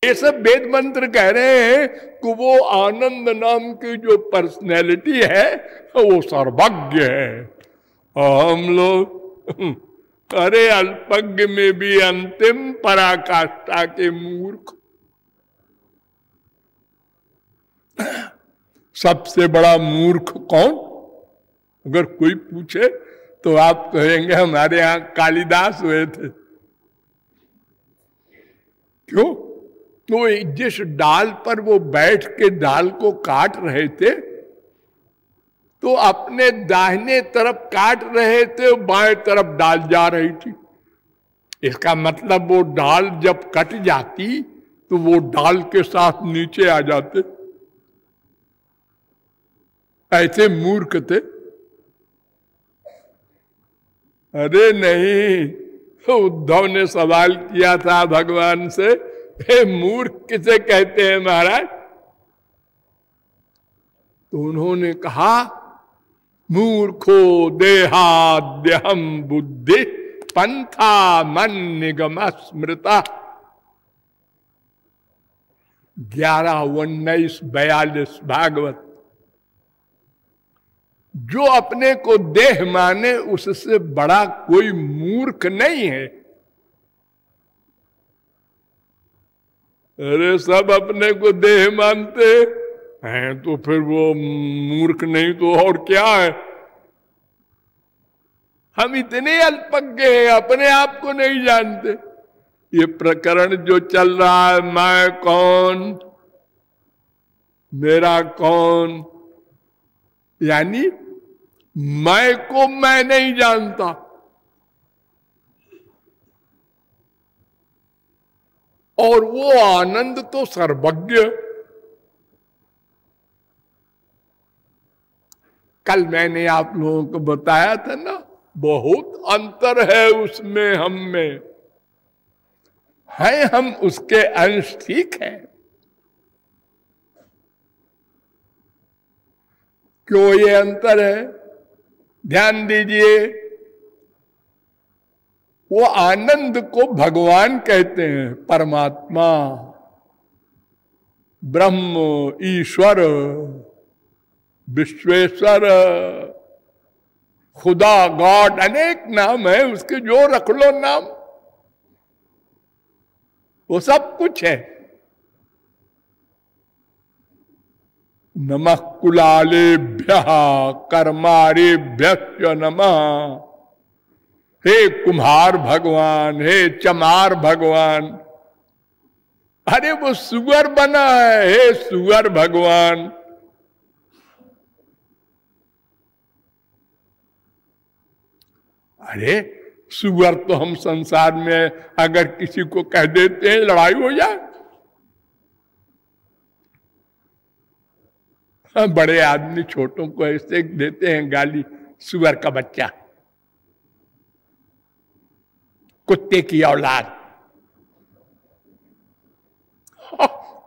ये सब वेद मंत्र कह रहे हैं कि वो आनंद नाम की जो पर्सनैलिटी है वो सर्वज्ञ है। और हम लोग अरे अल्पज्ञ में भी अंतिम पराकाष्ठा के मूर्ख। सबसे बड़ा मूर्ख कौन? अगर कोई पूछे तो आप कहेंगे हमारे यहां कालिदास हुए थे। क्यों? तो जिस डाल पर वो बैठ के डाल को काट रहे थे तो अपने दाहिने तरफ काट रहे थे, बाएं तरफ डाल जा रही थी। इसका मतलब वो डाल जब कट जाती तो वो डाल के साथ नीचे आ जाते। ऐसे मूर्ख थे। अरे नहीं, तो उद्धव ने सवाल किया था भगवान से, हे मूर्ख किसे कहते हैं महाराज? तो उन्होंने कहा मूर्खो देहाद्यहम बुद्धि पंथा मन निगम स्मृता। 11:19-42 भागवत। जो अपने को देह माने उससे बड़ा कोई मूर्ख नहीं है। अरे सब अपने को देह मानते हैं तो फिर वो मूर्ख नहीं तो और क्या है? हम इतने अल्पज्ञ हैं, अपने आप को नहीं जानते। ये प्रकरण जो चल रहा है, मैं कौन, मेरा कौन, यानी मैं को मैं नहीं जानता। और वो आनंद तो सर्वज्ञ। कल मैंने आप लोगों को बताया था ना, बहुत अंतर है उसमें हम में। है हम उसके अंश, ठीक है। क्यों ये अंतर है? ध्यान दीजिए। वो आनंद को भगवान कहते हैं, परमात्मा, ब्रह्म, ईश्वर, विश्वेश्वर, खुदा, गॉड, अनेक नाम है उसके, जो रख लो नाम, वो सब कुछ है। नमः कुलालेभ्यः कर्मारेभ्यश्च नमः। हे कुम्हार भगवान, हे चमार भगवान। अरे वो सुअर बना है, हे सुअर भगवान। अरे सुअर तो हम संसार में अगर किसी को कह देते हैं लड़ाई हो जाए। बड़े आदमी छोटों को ऐसे देते हैं गाली, सुअर का बच्चा, कुत्ते की औलाद।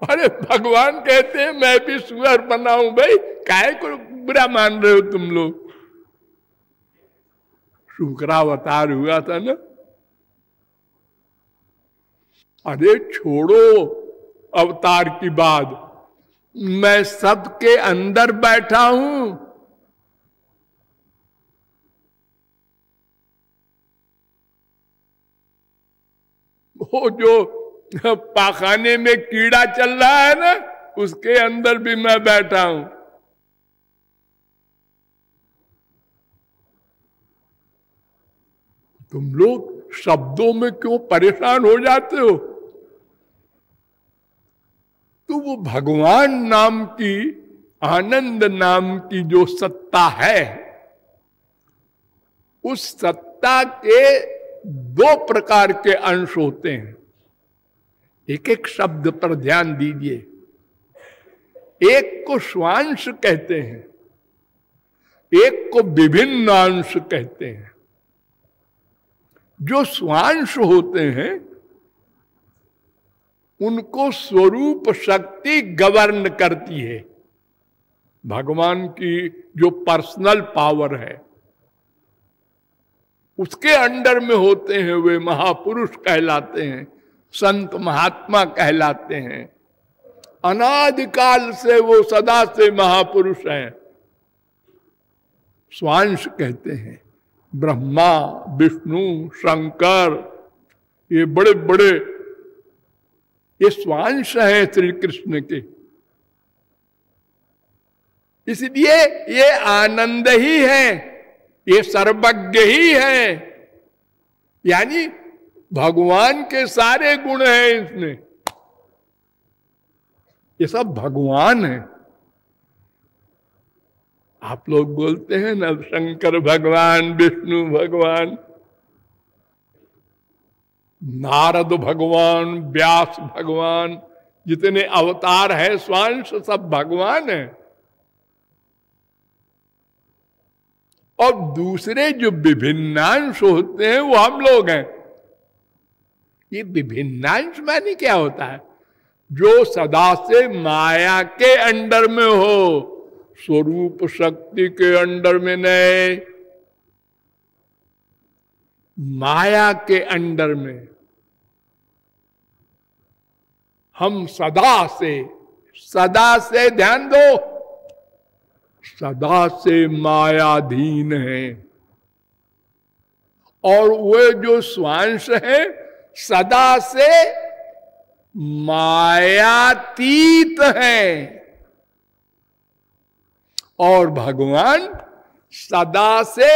अरे भगवान कहते हैं मैं भी सुअर बना हूं। भाई काहे को बुरा मान रहे हो तुम लोग? शुक्रावतार हुआ था ना। अरे छोड़ो अवतार की बात, मैं सबके अंदर बैठा हूं। वो जो पाखाने में कीड़ा चल रहा है ना, उसके अंदर भी मैं बैठा हूं। तुम लोग शब्दों में क्यों परेशान हो जाते हो? तो वो भगवान नाम की, आनंद नाम की जो सत्ता है, उस सत्ता के दो प्रकार के अंश होते हैं। एक एक शब्द पर ध्यान दीजिए। एक को स्वांश कहते हैं, एक को विभिन्न अंश कहते हैं। जो स्वांश होते हैं उनको स्वरूप शक्ति गवर्न करती है। भगवान की जो पर्सनल पावर है उसके अंडर में होते हैं, वे महापुरुष कहलाते हैं। संत महात्मा कहलाते हैं। अनादिकाल से वो सदा से महापुरुष हैं। स्वांश कहते हैं। ब्रह्मा, विष्णु, शंकर, ये बड़े बड़े ये स्वांश हैं श्री कृष्ण के। इसलिए ये आनंद ही है, ये सर्वज्ञ ही है, यानी भगवान के सारे गुण हैं इसमें। ये सब भगवान है। आप लोग बोलते हैं ना शंकर भगवान, विष्णु भगवान, नारद भगवान, व्यास भगवान, जितने अवतार है स्वांश सब भगवान है। और दूसरे जो विभिन्नांश होते हैं वो हम लोग हैं। ये विभिन्नांश माने क्या होता है? जो सदा से माया के अंडर में हो, स्वरूप शक्ति के अंडर में नहीं, माया के अंडर में। हम सदा से ध्यान दो, सदा से मायाधीन हैं। और वे जो स्वांश है सदा से मायातीत है। और भगवान सदा से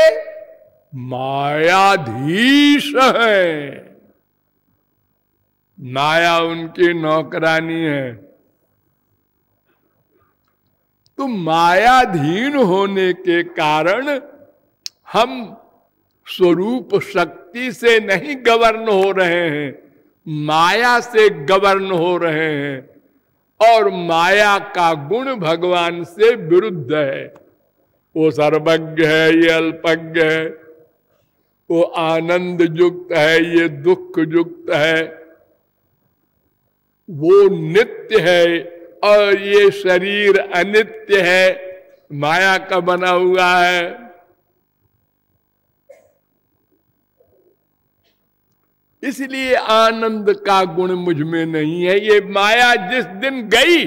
मायाधीश है। माया उनकी नौकरानी है। तो मायाधीन होने के कारण हम स्वरूप शक्ति से नहीं गवर्न हो रहे हैं, माया से गवर्न हो रहे हैं। और माया का गुण भगवान से विरुद्ध है। वो सर्वज्ञ है, ये अल्पज्ञ है। वो आनंद युक्त है, ये दुख युक्त है। वो नित्य है और ये शरीर अनित्य है, माया का बना हुआ है। इसलिए आनंद का गुण मुझ में नहीं है। ये माया जिस दिन गई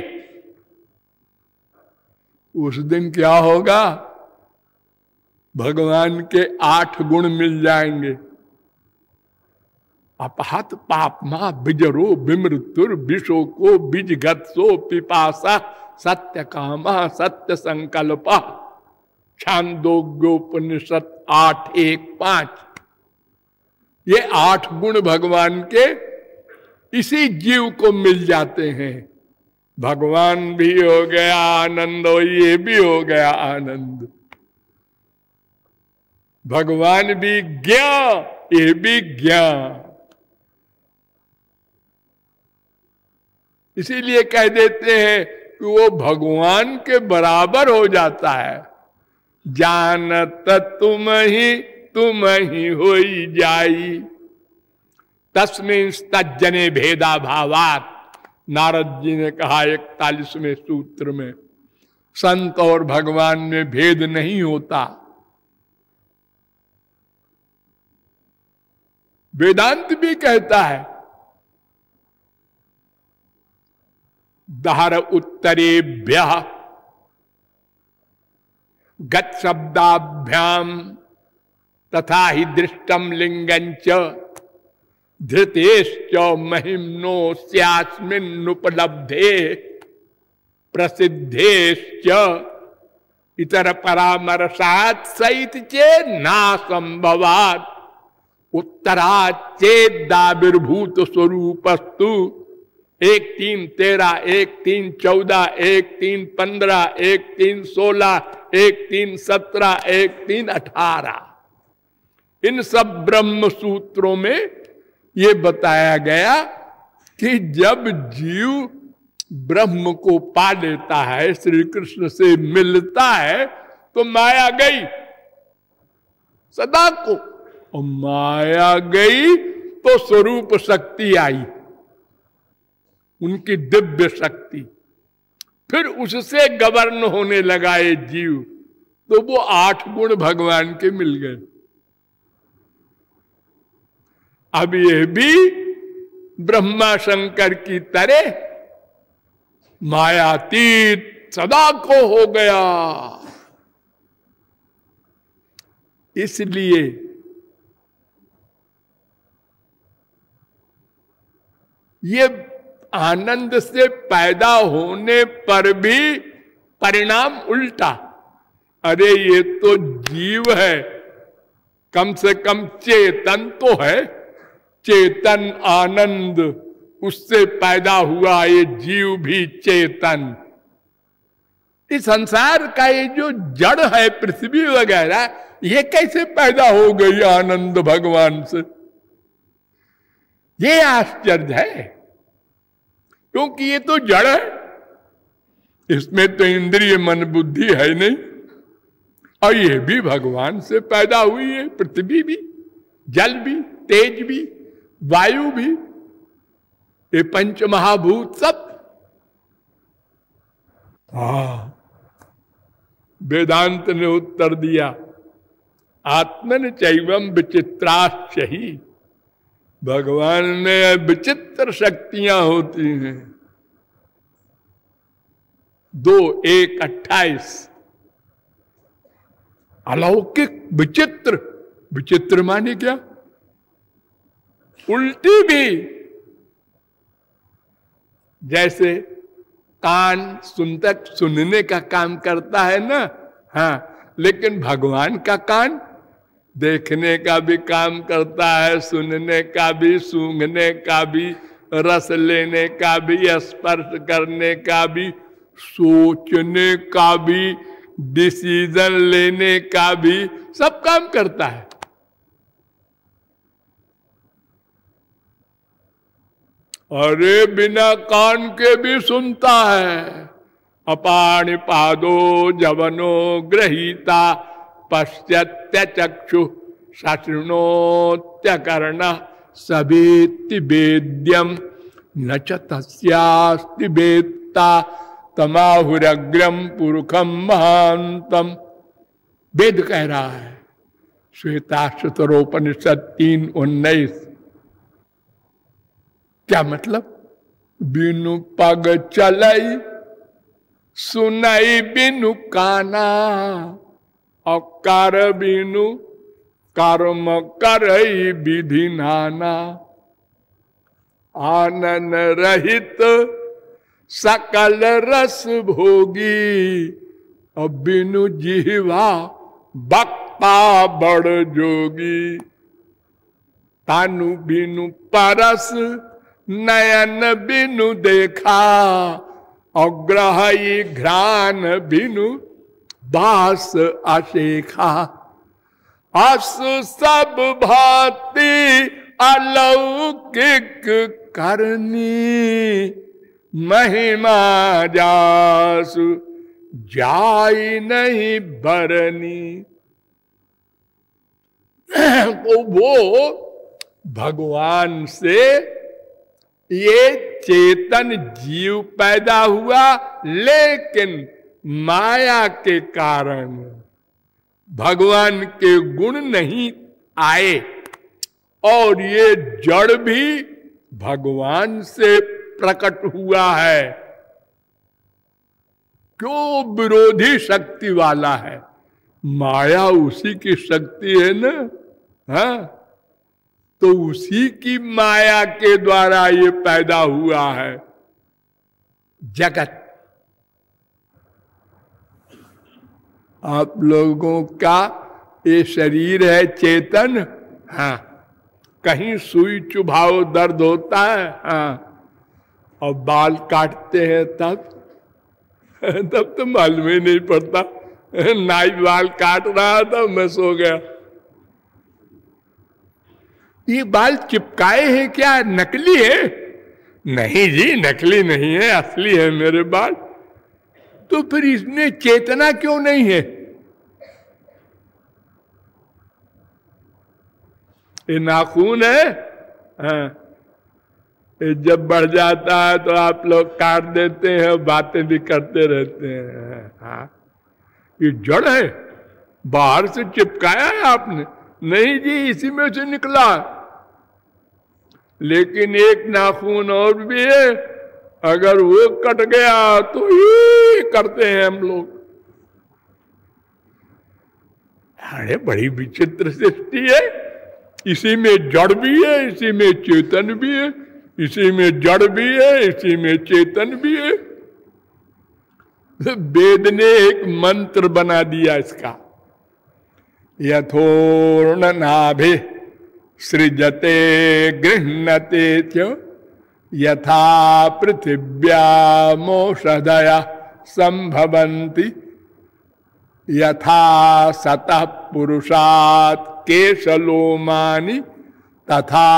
उस दिन क्या होगा? भगवान के 8 गुण मिल जाएंगे। अपहत पापमा बिजरो विमृत्युर विशोको बीजगत्सो पिपासा सत्य कामा सत्य संकल्प। छांदोग्योपनिषद 8:1-5। ये 8 गुण भगवान के इसी जीव को मिल जाते हैं। भगवान भी हो गया आनंद और ये भी हो गया आनंद। भगवान भी ज्ञान, ये भी ज्ञान। इसीलिए कह देते हैं कि वो भगवान के बराबर हो जाता है। जानत तुम ही होई जाई तस्मिन् तज्जने भेदा भावात। नारद जी ने कहा 41वें सूत्र में, संत और भगवान में भेद नहीं होता। वेदांत भी कहता है दहर उत्तरेभ्यः गत शब्दाभ्याम तथा ही दृष्टम लिंगंच धृतेश्च महिम्नो स्यास्मिन्नुपलब्धे प्रसिद्धेश्च इतर परामर्शात् सहित चे ना संभवात् उत्तराच्चेदाविर्भूत स्वरूपस्तु 1:3-13, 1:3-14, 1:3-15, 1:3-16, 1:3-17, 1:3-18। इन सब ब्रह्म सूत्रों में ये बताया गया कि जब जीव ब्रह्म को पा लेता है, श्री कृष्ण से मिलता है, तो माया गई सदा को। और माया गई तो स्वरूप शक्ति आई, उनकी दिव्य शक्ति। फिर उससे गवर्न होने लगा ये जीव, तो वो 8 गुण भगवान के मिल गए। अब ये भी ब्रह्मा शंकर की तरह मायातीत सदा को हो गया। इसलिए ये आनंद से पैदा होने पर भी परिणाम उल्टा। अरे ये तो जीव है, कम से कम चेतन तो है, चेतन आनंद, उससे पैदा हुआ ये जीव भी चेतन। इस संसार का ये जो जड़ है पृथ्वी वगैरह, ये कैसे पैदा हो गई आनंद भगवान से? ये आश्चर्य है, क्योंकि ये तो जड़ है, इसमें तो इंद्रिय मन बुद्धि है नहीं। और ये भी भगवान से पैदा हुई है, पृथ्वी भी, जल भी, तेज भी, वायु भी, ये पंच महाभूत सब। वेदांत ने उत्तर दिया, आत्मन चैवम विचित्राश्च ही। भगवान में विचित्र शक्तियां होती हैं। 2:1:28 अलौकिक विचित्र। विचित्र माने क्या? उल्टी भी। जैसे कान सुनने का काम करता है ना, हाँ, लेकिन भगवान का कान देखने का भी काम करता है, सुनने का भी, सूंघने का भी, रस लेने का भी, स्पर्श करने का भी, सोचने का भी, डिसीजन लेने का भी, सब काम करता है। अरे बिना कान के भी सुनता है। अपाणि पादो जवनो गृहीता पश्यत्य चक्षु शृणोत्य कर्ण सवेत्ति वेद्यम न च तस्यास्ति वेत्ता तमाहुरग्रम पुरुखम महांतम। वेद कह रहा है, श्वेताश्वतरोपनिषद 3:19। क्या मतलब? बिनु पग चलई सुनई बिनु काना, और कर बिनु कर्म करई विधि नाना। आनन रहित सकल रस भोगी, और बिनु जिह्वा बक्ता बड़ जोगी। तानु बिनु परस नयन बिनु देखा, और ग्रही घ्राण बिनु बास अशेखा। अस सब भांति अलौकिक करनी, महिमा जासु जाई नहीं बरनी। तो वो भगवान से ये चेतन जीव पैदा हुआ, लेकिन माया के कारण भगवान के गुण नहीं आए, और ये जड़ भी भगवान से प्रकट हुआ है। क्यों? विरोधी शक्ति वाला है। माया उसी की शक्ति है ना, हाँ, तो उसी की माया के द्वारा ये पैदा हुआ है जगत। आप लोगों का ये शरीर है चेतन, हाँ, कहीं सुई चुभाओ दर्द होता है, हाँ, और बाल काटते हैं तब तब तो मालूम ही नहीं पड़ता। नाई बाल काट रहा था, मैं सो गया। ये बाल चिपकाए हैं क्या? नकली है? नहीं जी, नकली नहीं है, असली है मेरे बाल। तो फिर इसमें चेतना क्यों नहीं है? ये नाखून है, हाँ, ये जब बढ़ जाता है तो आप लोग काट देते हैं, बातें भी करते रहते हैं, हाँ। ये जड़ है, बाहर से चिपकाया है आपने? नहीं जी, इसी में से निकला। लेकिन एक नाखून और भी है, अगर वो कट गया तो ये करते हैं हम लोग। अरे बड़ी विचित्र सृष्टि है, इसी में जड़ भी है, इसी में चेतन भी है, इसी में जड़ भी है, इसी में चेतन भी है। वेद ने एक मंत्र बना दिया इसका, यथोर्ण नाभि सृजते गृह्णते च यथा पृथिव्यामोषधया संभवन्ति यथा सतः पुरुषात् केशलोमानि तथा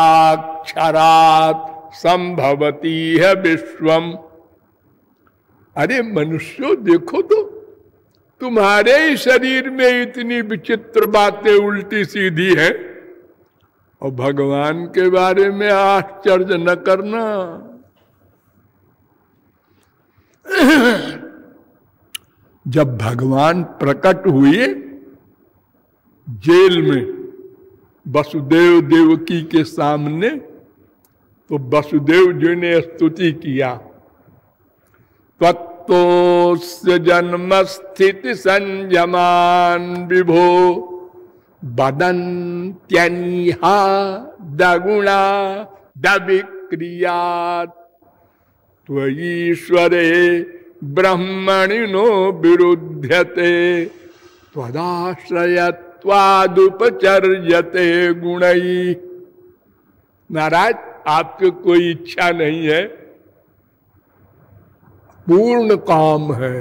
क्षरात् संभवती है विश्वम। अरे मनुष्यों देखो तो, तुम्हारे ही शरीर में इतनी विचित्र बातें उल्टी सीधी है, और भगवान के बारे में आश्चर्य न करना। जब भगवान प्रकट हुए जेल में वसुदेव देवकी के सामने, तो वसुदेव जी ने स्तुति किया, त्वत्तोस्य जन्म स्थिति संयमान विभो वदन्त्यनिहा दगुणा दविक्रियात् त्वयीश्वरे ब्रह्मणिनो विरुध्यते त्वदाश्रयत्वादुपचर्यते गुणैः। महाराज आपकी कोई इच्छा नहीं है, पूर्ण काम है।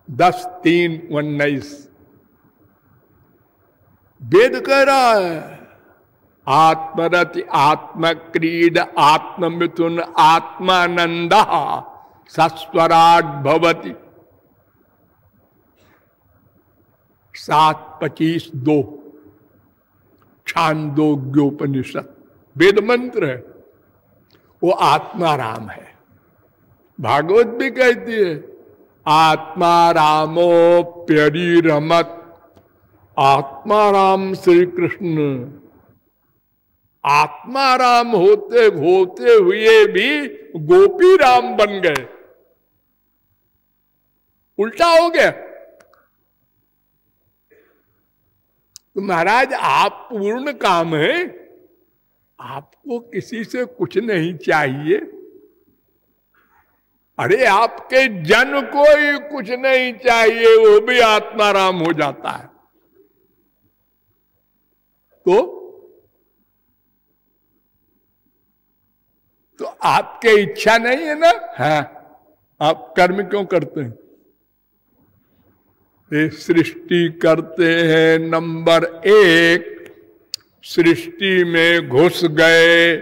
10:3:19 वेद कह रहा है, आत्मरति आत्मक्रीड आत्ममिथुन आत्मानंद सस्वराट भवति। 7:25-2 छांदोग्योपनिषद वेद मंत्र है, वो आत्माराम है। भागवत भी कहती है, आत्मारामोप्यरिरमत। आत्माराम श्री कृष्ण आत्माराम होते होते हुए भी गोपी राम बन गए, उल्टा हो गया। तो महाराज आप पूर्ण काम है, आपको किसी से कुछ नहीं चाहिए। अरे आपके जन को ही कुछ नहीं चाहिए, वो भी आत्माराम हो जाता है। तो आपके इच्छा नहीं है ना, हाँ, आप कर्म क्यों करते हैं? ये सृष्टि करते हैं, नंबर 1 सृष्टि में घुस गए,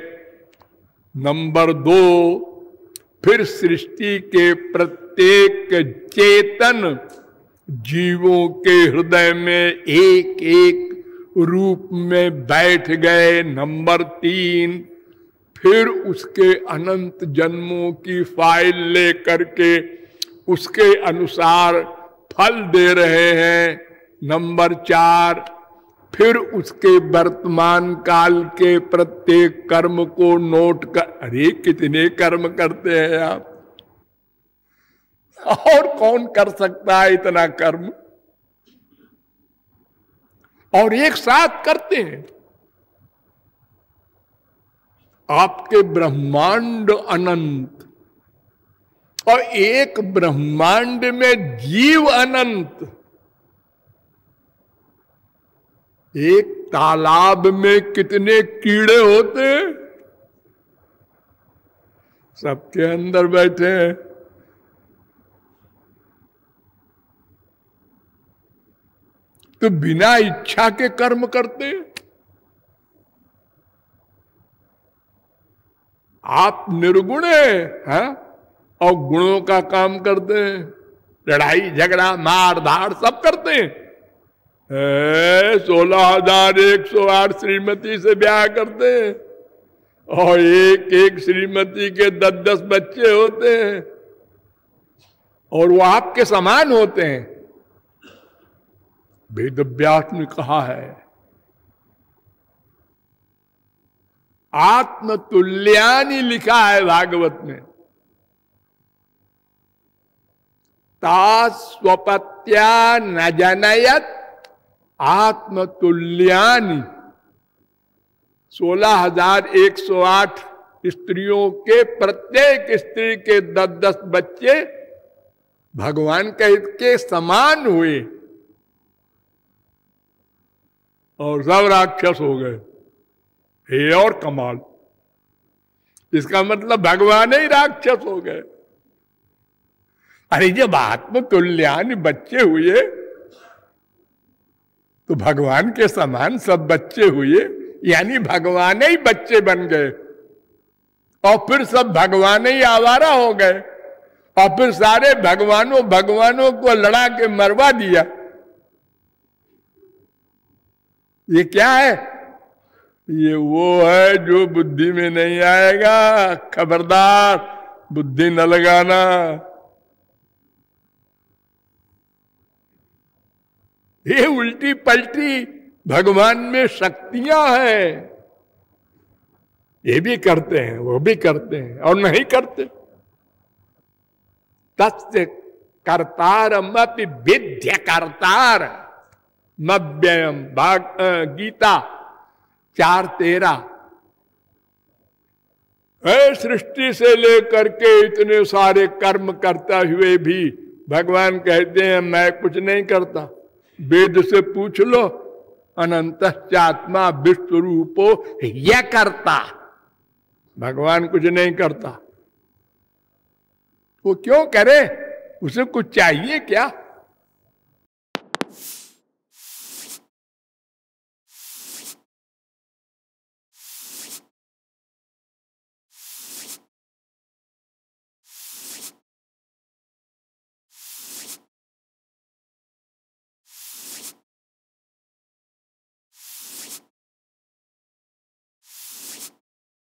नंबर 2 फिर सृष्टि के प्रत्येक चेतन जीवों के हृदय में एक एक रूप में बैठ गए, नंबर 3 फिर उसके अनंत जन्मों की फाइल ले करके उसके अनुसार फल दे रहे हैं, नंबर 4 फिर उसके वर्तमान काल के प्रत्येक कर्म को नोट कर। अरे कितने कर्म करते हैं आप, और कौन कर सकता है इतना कर्म, और एक साथ करते हैं। आपके ब्रह्मांड अनंत, और एक ब्रह्मांड में जीव अनंत। एक तालाब में कितने कीड़े होते हैं, सबके अंदर बैठे हैं। तो बिना इच्छा के कर्म करते हैं। आप निर्गुण हैं, और गुणों का काम करते हैं, लड़ाई झगड़ा मार धाड़ सब करते हैं। 16,108 श्रीमती से ब्याह करते हैं, और एक एक श्रीमती के 10-10 बच्चे होते हैं, और वो आपके समान होते हैं। वेद व्यास ने कहा है, आत्मतुल्यानि लिखा है भागवत में। ता स्वपत्या न जनयत आत्मतुल्यानि। 16,108 स्त्रियों के प्रत्येक स्त्री के 10-10 बच्चे भगवान के समान हुए और सब राक्षस हो गए। हे और कमाल, इसका मतलब भगवान ही राक्षस हो गए। अरे जब आत्मतुल्यानि बच्चे हुए तो भगवान के समान सब बच्चे हुए, यानी भगवान ही बच्चे बन गए और फिर सब भगवान ही आवारा हो गए और फिर सारे भगवानों को लड़ा के मरवा दिया। ये क्या है? ये वो है जो बुद्धि में नहीं आएगा, खबरदार बुद्धि न लगाना। ये उल्टी पलटी भगवान में शक्तियां हैं। ये भी करते हैं, वो भी करते हैं और नहीं करते। तस्य कर्तारमपि विद्य कर्तार मव्ययम। गीता 4:13। सृष्टि से लेकर के इतने सारे कर्म करता हुए भी भगवान कहते हैं मैं कुछ नहीं करता। वेद से पूछ लो, अनंतश्चात्मा विश्व रूपो यह करता। भगवान कुछ नहीं करता। वो क्यों करे? उसे कुछ चाहिए क्या?